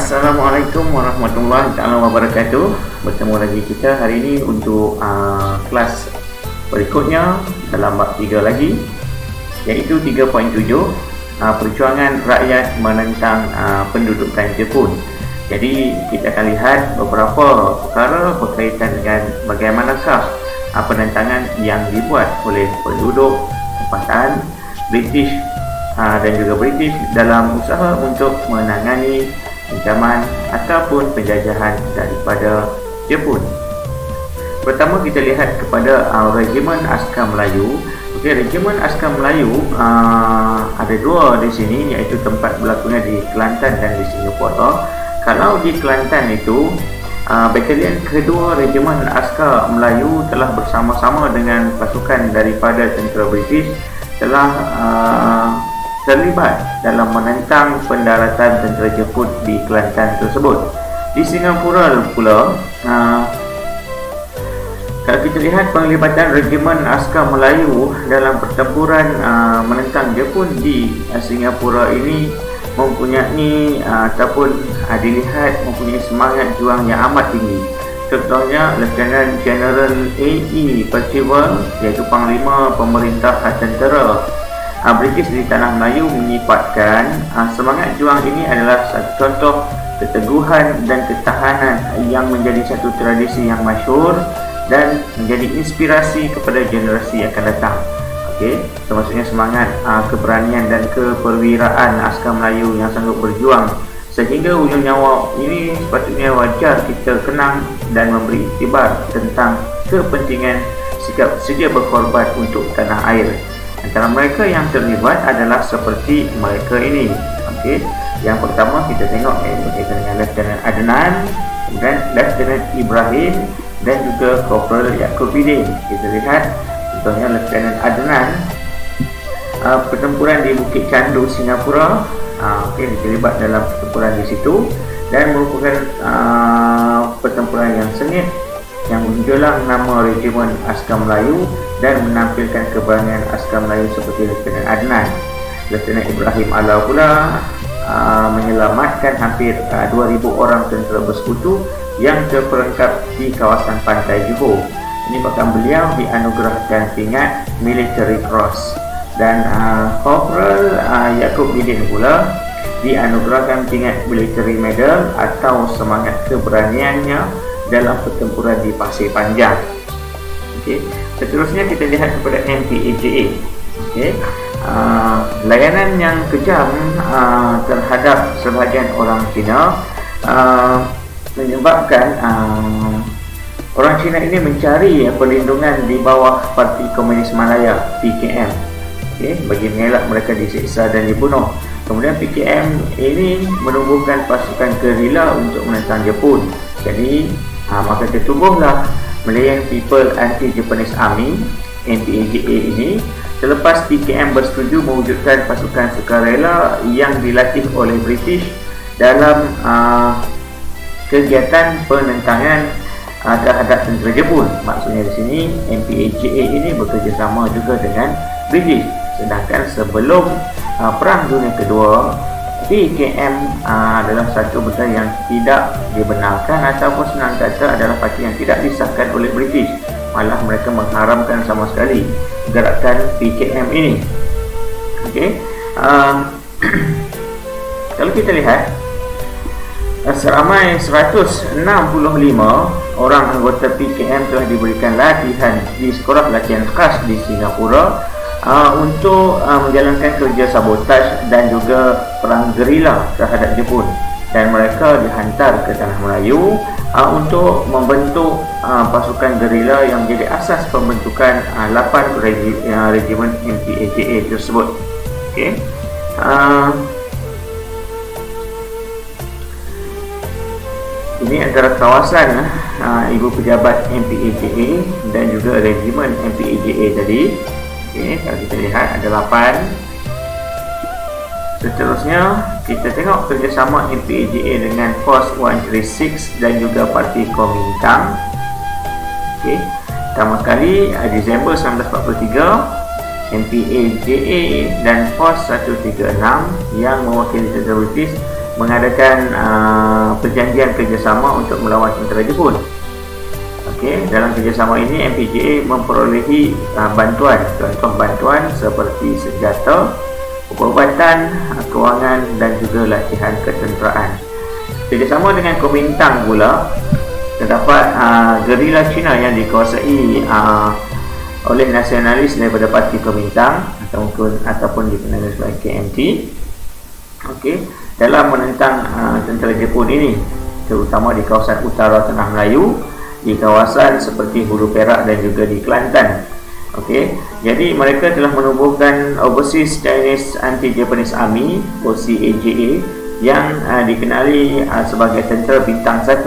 Assalamualaikum warahmatullahi wabarakatuh. Bertemu lagi kita hari ini untuk kelas berikutnya dalam bab 3 lagi, iaitu 3.7, perjuangan rakyat menentang pendudukan Jepun. Jadi kita akan lihat beberapa perkara berkaitan dengan bagaimanakah penentangan yang dibuat oleh penduduk tempatan British dan juga British dalam usaha untuk menangani ancaman ataupun penjajahan daripada Jepun. Pertama kita lihat kepada Regimen Askar Melayu. Okey, Regimen Askar Melayu ada dua di sini, iaitu tempat berlakunya di Kelantan dan di Singapura. Kalau di Kelantan itu Batalion kedua Regimen Askar Melayu telah bersama-sama dengan pasukan daripada tentera British telah terlibat dalam menentang pendaratan tentera Jepun di Kelantan tersebut. Di Singapura pula, kalau kita lihat penglibatan Regimen Askar Melayu dalam pertempuran menentang Jepun di Singapura ini mempunyai ataupun dilihat mempunyai semangat juang yang amat tinggi. Contohnya Lieutenant General A.E. Percival, iaitu Panglima Pemerintah Tentera British di Tanah Melayu, menyifatkan semangat juang ini adalah satu contoh keteguhan dan ketahanan yang menjadi satu tradisi yang masyhur dan menjadi inspirasi kepada generasi yang akan datang. Okey, termasuknya semangat keberanian dan keperwiraan askar Melayu yang sanggup berjuang sehingga ujung nyawa ini sepatutnya wajar kita kenang dan memberi iktibar tentang kepentingan sikap sedia berkorban untuk tanah air. Antara mereka yang terlibat adalah seperti mereka ini. Okey, yang pertama kita tengok berkaitan dengan Lieutenant Adnan, kemudian Lieutenant Ibrahim dan juga Corporal Yaakobuddin. Kita lihat contohnya Lieutenant Adnan, pertempuran di Bukit Candu, Singapura. Okey, terlibat dalam pertempuran di situ dan merupakan pertempuran yang sengit yang menjulang nama Regimen Askar Melayu dan menampilkan keberanian askar Melayu seperti Lieutenant Adnan. Lieutenant Ibrahim Ala pula menyelamatkan hampir 2,000 orang tentera bersekutu yang terperangkap di kawasan pantai Johor. Ini bahkan beliau dianugerahkan pingat Military Cross. Dan Corporal Yaakobuddin pula dianugerahkan pingat Military Medal atau semangat keberaniannya dalam pertempuran di Pasir Panjang. Okey, seterusnya kita lihat kepada MPAJA. Okey, layanan yang kejam terhadap sebahagian orang Cina menyebabkan orang Cina ini mencari perlindungan di bawah Parti Komunis Malaya (PKM). Okey, bagi mengelak mereka disiksa dan dibunuh. Kemudian PKM ini menumbuhkan pasukan gerila untuk menentang Jepun. Jadi maka tertubuhlah Malayan People Anti-Japanese Army (MPAJA) ini selepas PKM bersetuju mewujudkan pasukan sukarela yang dilatih oleh British dalam kegiatan penentangan terhadap tentera Jepun. Maksudnya di sini MPAJA ini bekerjasama juga dengan British. Sedangkan sebelum Perang Dunia Kedua, PKM adalah satu benda yang tidak dibenarkan ataupun senang kata adalah parti yang tidak disahkan oleh British. Malah mereka mengharamkan sama sekali gerakan PKM ini. Okey, kalau kita lihat seramai 165 orang anggota PKM telah diberikan latihan di sekolah latihan khas di Singapura untuk menjalankan kerja sabotaj dan juga perang gerila terhadap Jepun, dan mereka dihantar ke Tanah Melayu untuk membentuk pasukan gerila yang menjadi asas pembentukan 8 regimen MPAJA tersebut. Okey, ini antara kawasan ibu pejabat MPAJA dan juga regimen MPAJA tadi. Okey, kalau kita lihat ada 8. Seterusnya kita tengok kerjasama MPAJA dengan Force 136 dan juga Parti Kuomintang. Okey, pertama kali Disember 1943, MPAJA dan Force 136 yang mewakili tentera British mengadakan perjanjian kerjasama untuk melawan tentera Jepun. Okey, dalam kerjasama ini MPJA memperolehi bantuan, contoh bantuan seperti senjata, ubat-ubatan, kewangan dan juga latihan ketenteraan. Kerjasama dengan Kuomintang pula, terdapat gerila Cina yang dikuasai oleh nasionalis daripada parti Kuomintang ataupun dikenali sebagai KMT. Okey, dalam menentang tentera Jepun ini, terutama di kawasan utara Tengah Melayu, di kawasan seperti Hulu Perak dan juga di Kelantan. Okey, jadi mereka telah menubuhkan Overseas Chinese Anti-Japanese Army (OCAJA) yang dikenali sebagai Tentera Bintang 1.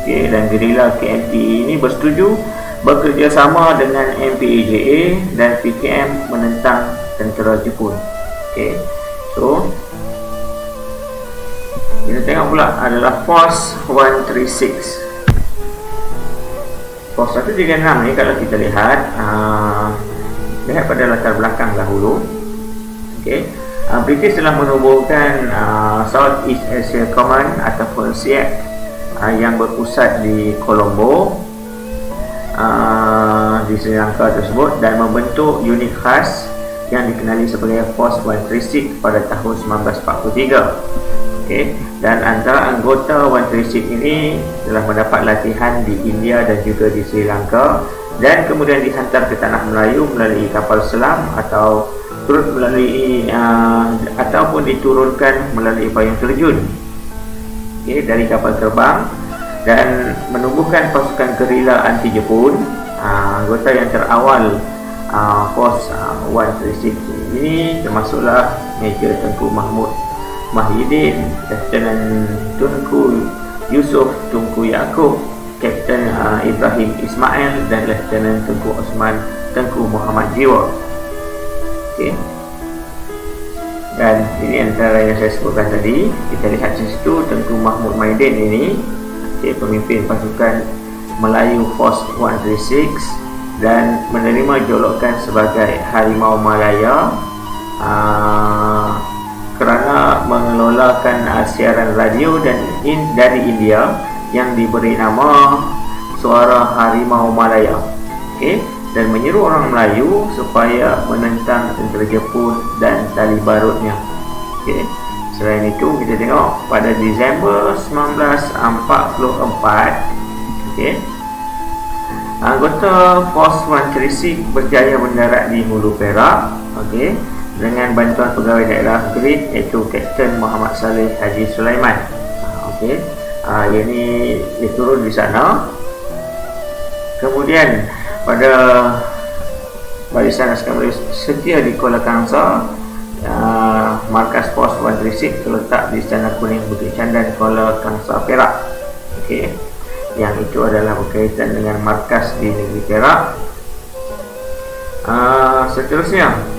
Okey, dan gerila KMT ini bersetuju bekerjasama dengan MPAJA dan PKM menentang tentera Jepun. Okey, so kita tengok pula adalah Force 136. Force 136 ni kalau kita lihat pada latar belakang dahulu. Okey, British telah menubuhkan South East Asia Command ataupun SEAC yang berpusat di Colombo di Sri Lanka tersebut, dan membentuk unit khas yang dikenali sebagai Force 136 pada tahun 1943. Okay. Dan antara anggota 136 ini telah mendapat latihan di India dan juga di Sri Lanka, dan kemudian dihantar ke Tanah Melayu melalui kapal selam atau turut melalui ataupun diturunkan melalui payung terjun, okay, dari kapal terbang, dan menumbuhkan pasukan gerila anti Jepun. Anggota yang terawal Force 136 ini termasuklah Major Tengku Mahmud Mahidin, Lieutenant Tunku Yusuf Tunku Yaakob, Kapten Ibrahim Ismail, dan Lieutenant Tengku Osman Tengku Muhammad Jiwa. Okay. Dan ini antara yang saya sebutkan tadi. Kita lihat di situ Tengku Mahmud Mahidin ini, okay, pemimpin pasukan Melayu Force 136 dan menerima jolokan sebagai Harimau Malaya kerana mengelolakan siaran radio dari India yang diberi nama Suara Harimau Malaya, okay, dan menyeru orang Melayu supaya menentang tentera Jepun dan tali barutnya. Okay. Selain itu, kita tengok pada Disember 1944, okay, anggota Force 136 berjaya mendarat di Hulu Perak, okay, dengan bantuan pegawai daerah Grid, iaitu Kapten Muhammad Saleh Haji Sulaiman. Okey, ini dia turun di sana. Kemudian pada barisan askar Melayu setia di Kuala Kangsar, markas Force 136 terletak di Istana Kuning Bukit Candan, Kuala Kangsar, Perak. Okey, yang itu adalah berkaitan dengan markas di negeri Perak. Seterusnya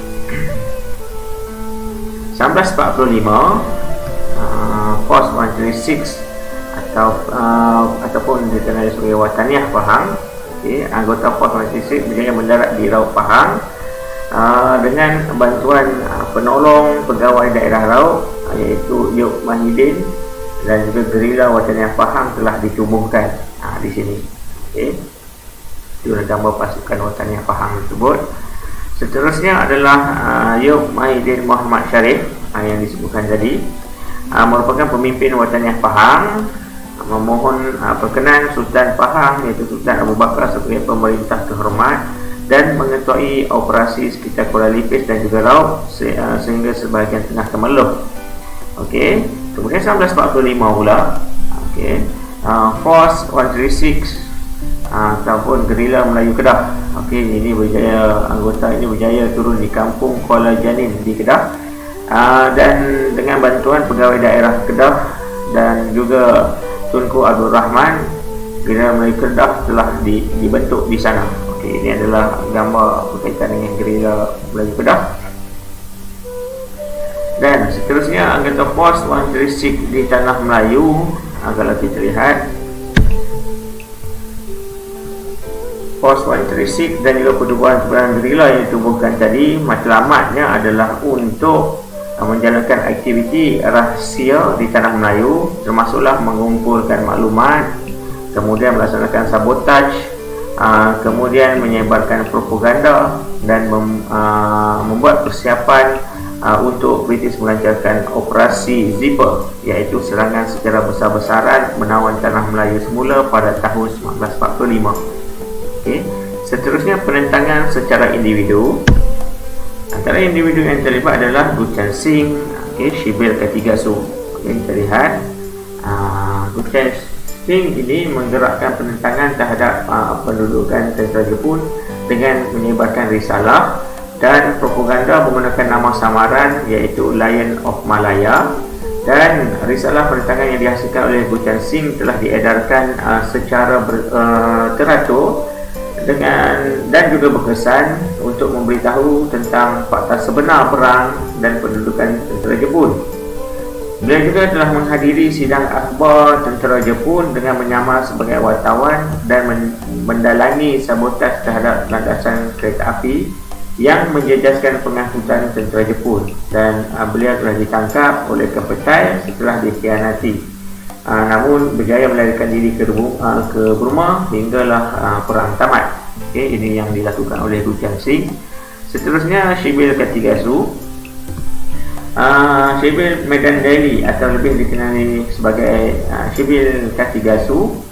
1945, Force 136 ataupun dikenali sebagai Wataniah Pahang, okay, anggota Force 136 berjaya mendarat di Laut Pahang dengan bantuan penolong pegawai daerah laut, iaitu Yuk Mahidin, dan juga gerila Wataniah Pahang telah ditubuhkan di sini. Okay. Itu gambar pasukan Wataniah Pahang tersebut. Seterusnya adalah Yuk Mahidin Muhammad Sharif yang disebutkan tadi, merupakan pemimpin Wataniah Pahang, memohon perkenan Sultan Pahang, iaitu Sultan Abu Bakar, sebagai pemerintah terhormat dan mengetuai operasi sekitar Kuala Lipis dan juga Laut sehingga sebahagian tengah Temerloh. Okey, kemudian 1945 pula, okey, Force 136 ataupun gerila Melayu Kedah. Okey, ini anggota ini berjaya turun di kampung Kuala Janin di Kedah, dan dengan bantuan pegawai daerah Kedah dan juga Tunku Abdul Rahman, gerila Melayu Kedah telah dibentuk di sana. Okey, ini adalah gambar berkaitan dengan gerila Melayu Kedah. Dan seterusnya anggota Force 136 di Tanah Melayu. Kalau kita lihat Force 136 dan juga pertubuhan gerila yang ditubuhkan tadi, matlamatnya adalah untuk menjalankan aktiviti rahsia di tanah Melayu, termasuklah mengumpulkan maklumat, kemudian melaksanakan sabotaj, kemudian menyebarkan propaganda dan membuat persiapan untuk British melancarkan operasi Zipper, iaitu serangan secara besar-besaran menawan tanah Melayu semula pada tahun 1945. Okay. Seterusnya, penentangan secara individu. Antara individu yang terlibat adalah Gu Chan Sing, Shibil Kartigasu. Kita lihat Gu Chan Sing ini menggerakkan penentangan terhadap pendudukan tentera Jepun dengan menyebarkan risalah dan propaganda menggunakan nama samaran, iaitu Lion of Malaya, dan risalah penentangan yang dihasilkan oleh Gu Chan Sing telah diedarkan secara teratur dan juga berkesan untuk memberitahu tentang fakta sebenar perang dan pendudukan tentera Jepun. Beliau juga telah menghadiri sidang akhbar tentera Jepun dengan menyamar sebagai wartawan dan mendalangi sabotaj terhadap landasan kereta api yang menjejaskan pengangkutan tentera Jepun, dan beliau telah ditangkap oleh Kepetai setelah dikhianati, namun berjaya melarikan diri ke Burma hinggalah perang tamat. Ini yang dilakukan oleh Gu Chan Sing. Seterusnya, Shibil Kartigasu. Shibil Medan Daily atau lebih dikenali sebagai Shibil Kartigasu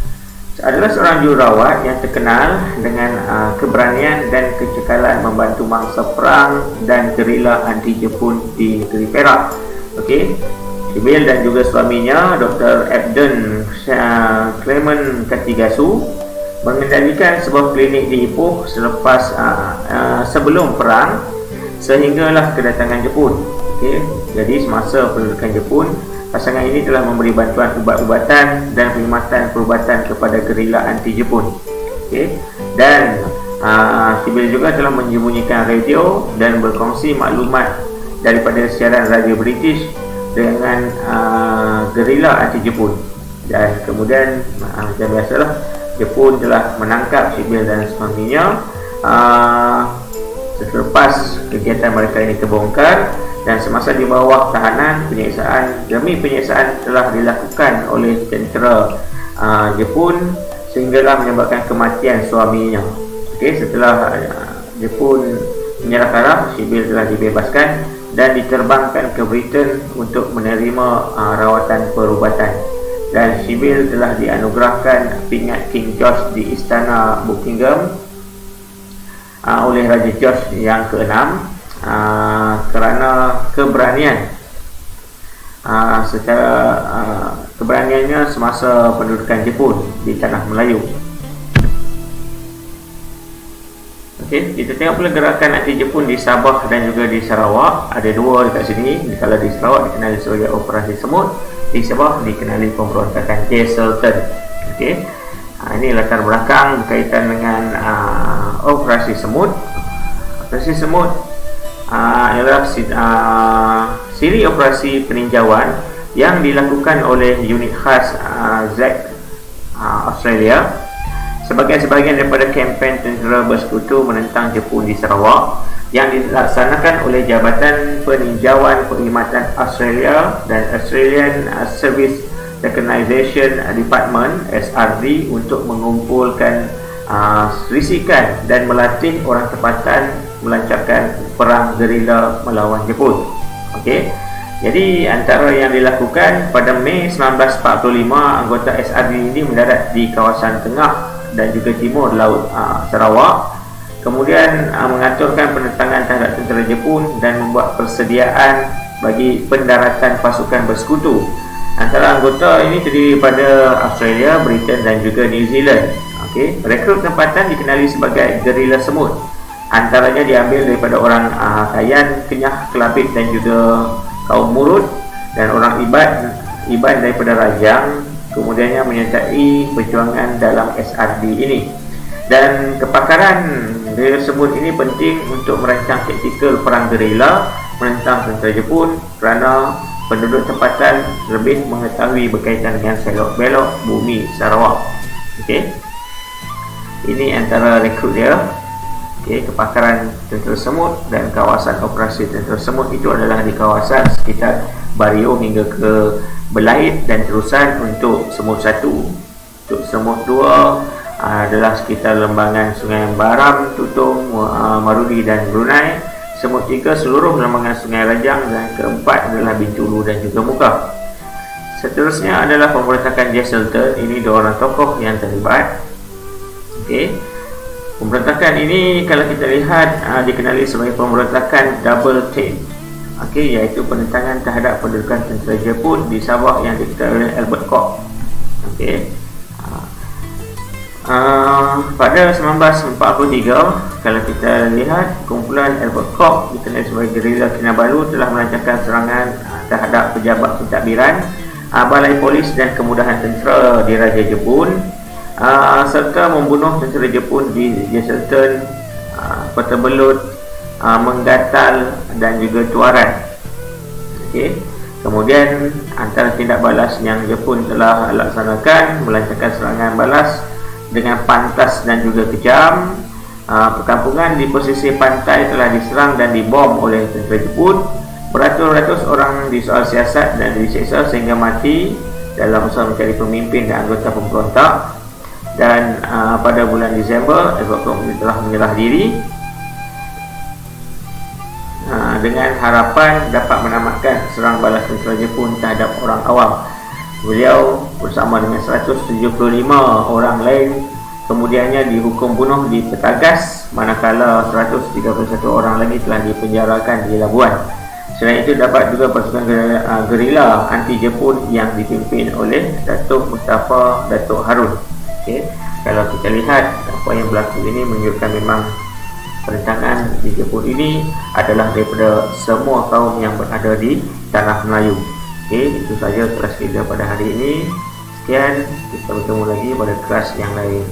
adalah seorang jururawat yang terkenal dengan keberanian dan kecekalan membantu mangsa perang dan gerila anti-Jepun di negeri Perak. Shibil dan juga suaminya, Dr. Abden Clement Kartigasu, mengendalikan sebuah klinik di Ipoh sebelum perang sehinggalah kedatangan Jepun. Jadi semasa pendudukan Jepun, pasangan ini telah memberi bantuan ubat-ubatan dan perkhidmatan perubatan kepada gerila anti-Jepun. Dan Shibil juga telah menyembunyikan radio dan berkongsi maklumat daripada siaran radio British dengan gerila anti-Jepun. Dan kemudian macam biasalah, Jepun telah menangkap Shibil dan suaminya selepas kegiatan mereka ini terbongkar, dan semasa di bawah tahanan, penyiksaan telah dilakukan oleh tentera Jepun sehinggalah menyebabkan kematian suaminya. Setelah Jepun menyerah kalah, Shibil telah dibebaskan dan diterbangkan ke Britain untuk menerima rawatan perubatan, dan Shibil telah dianugerahkan pingat King George di Istana Buckingham oleh Raja George yang ke-6 kerana keberaniannya semasa pendudukan Jepun di tanah Melayu. Kita tengok pula gerakan anti-Jepun di Sabah dan juga di Sarawak. Ada dua dekat sini. Kalau di Sarawak dikenali sebagai Operasi Semut, di Sabah dikenali pemberontakan J. Sultan. Ini latar belakang berkaitan dengan Operasi Semut. Operasi Semut ialah siri operasi peninjauan yang dilakukan oleh unit khas Z Australia sebagai sebahagian daripada kempen tentera bersekutu menentang Jepun di Sarawak yang dilaksanakan oleh Jabatan Peninjauan Perkhidmatan Australia dan Australian Service Recognition Department (SRD) untuk mengumpulkan risikan dan melatih orang tempatan melancarkan perang gerila melawan Jepun. Jadi antara yang dilakukan pada Mei 1945, anggota SRD ini mendarat di kawasan tengah dan juga timur laut Sarawak, kemudian mengaturkan penentangan terhadap tentera Jepun dan membuat persediaan bagi pendaratan pasukan bersekutu. Antara anggota ini terdiri daripada Australia, Britain dan juga New Zealand. Rekrut tempatan dikenali sebagai gerila semut. Antaranya diambil daripada orang Kayan, Kenyah, Kelabit dan juga kaum Murut, dan orang Iban daripada Rajang. Kemudiannya menyertai perjuangan dalam SRD ini. Dan kepakaran gerila semut ini penting untuk merancang taktikal perang gerila menentang tentera Jepun, kerana penduduk tempatan lebih mengetahui berkaitan dengan selok-belok bumi Sarawak. Ini antara rekrut dia. kepakaran tentera semut dan kawasan operasi tentera semut itu adalah di kawasan sekitar Bario hingga ke Belait, dan terusan untuk semut 1. Untuk semut 2 adalah sekitar lembangan Sungai Baram, Tutong, Marudi dan Brunei. Semut 3 seluruh lembangan Sungai Rajang, dan keempat adalah Bintulu dan juga Muka. Seterusnya adalah pemberontakan Jesselton. Ini 2 orang tokoh yang terlibat. Pemberontakan ini kalau kita lihat dikenali sebagai pemberontakan Double Team, iaitu penentangan terhadap pendudukan tentera Jepun di Sabah yang diketuai oleh Albert Koch. Pada 1943, kalau kita lihat, kumpulan Albert Koch dikenali sebagai gerila Kinabalu telah melancarkan serangan terhadap pejabat pentadbiran, balai polis dan kemudahan tentera di Raja Jepun, serta membunuh tentera Jepun di Jesselton, Kota Belut, Menggatal dan juga Tuaran. Kemudian antara tindak balas yang Jepun telah laksanakan, melancarkan serangan balas dengan pantas dan juga kejam. Perkampungan di posisi pantai telah diserang dan dibom oleh tentera Jepun. Beratus-ratus orang disoal siasat dan disiksa sehingga mati dalam usaha mencari pemimpin dan anggota pemberontak. Dan pada bulan Disember, Albert Koch telah menyerah diri dengan harapan dapat menamatkan serang balas tentera Jepun terhadap orang awam. Beliau bersama dengan 175 orang lain kemudiannya dihukum bunuh di Petagas, manakala 131 orang lagi telah dipenjarakan di Labuan. Selain itu, dapat juga pasukan gerila anti Jepun yang dipimpin oleh Datuk Mustafa Datuk Harun. Kalau kita lihat apa yang berlaku ini menunjukkan memang perentangan di Jepun ini adalah daripada semua kaum yang berada di tanah Melayu. Itu saja kelas kita pada hari ini. Sekian, kita bertemu lagi pada kelas yang lain.